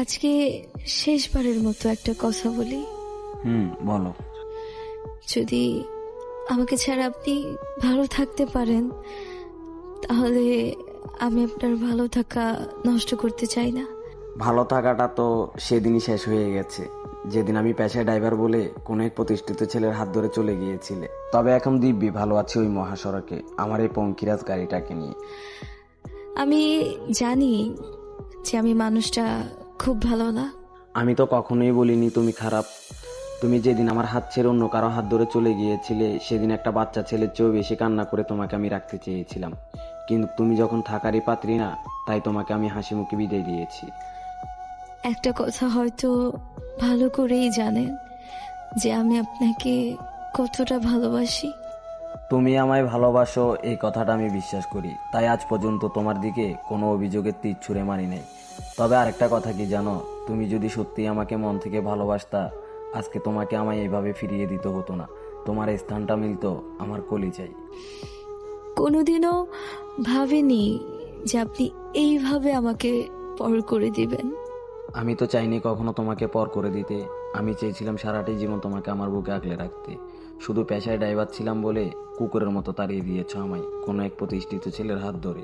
আজকে শেষবারের মতো একটা কথা বলি। বলো। যদি আমাকে ছাড়া আপনি ভালো থাকতে পারেন, তাহলে আমি আপনার ভালো থাকা নষ্ট করতে চাই না। ভালো থাকাটা তো সেদিনই শেষ হয়ে গেছে, যেদিন আমি পেশায় ড্রাইভার বলে কোনো এক প্রতিষ্ঠিত ছেলের হাত ধরে চলে গিয়েছিলে। তবে এখন দিব্যি ভালো আছি ওই মহাসড়কে আমার এই পঙ্কিরাজ গাড়িটাকে নিয়ে। আমি জানি যে আমি মানুষটা খুব ভালো না। আমি তো কখনোই বলিনি তুমি খারাপ। তুমি যেদিন আমার হাত ছেড়ে অন্য কারো হাত ধরে চলে গিয়েছিলে, সেদিন একটা বাচ্চা ছেলের চেয়েও বেশি কান্না করে তোমাকে আমি রাখতে চেয়েছিলাম। কিন্তু তুমি যখন থাকারই পাত্রী না, তাই তোমাকে আমি হাসি মুখে বিদায় দিয়েছি। একটা কথা হয়তো ভালো করেই জানেন যে আমি আপনাকে কতটা ভালোবাসি। তুমি আমায় ভালোবাসো এই কথাটা আমি বিশ্বাস করি, তাই আজ পর্যন্ত তোমার দিকে কোনো অভিযোগের তীর ছুঁড়ে মারি নাই। তবে আরেকটা কথা কি জানো, তুমি যদি সত্যি আমাকে মন থেকে ভালোবাসতা, আজকে তোমাকে আমায় এভাবে ফিরিয়ে দিতে হতো না। তোমার এই স্থানটা মিলতো আমার কলিজায়। কোনোদিনও ভাবিনি যে আপনি এইভাবে আমাকে পর করে দিবেন। আমি তো চাইনি কখনো তোমাকে পর করে দিতে। আমি চেয়েছিলাম সারাটি জীবন তোমাকে আমার বুকে আগলে রাখতে। শুধু পেশায় ড্রাইভার ছিলাম বলে কুকুরের মতো তাড়িয়ে দিয়েছ আমায় কোনো এক প্রতিষ্ঠিত ছেলের হাত ধরে।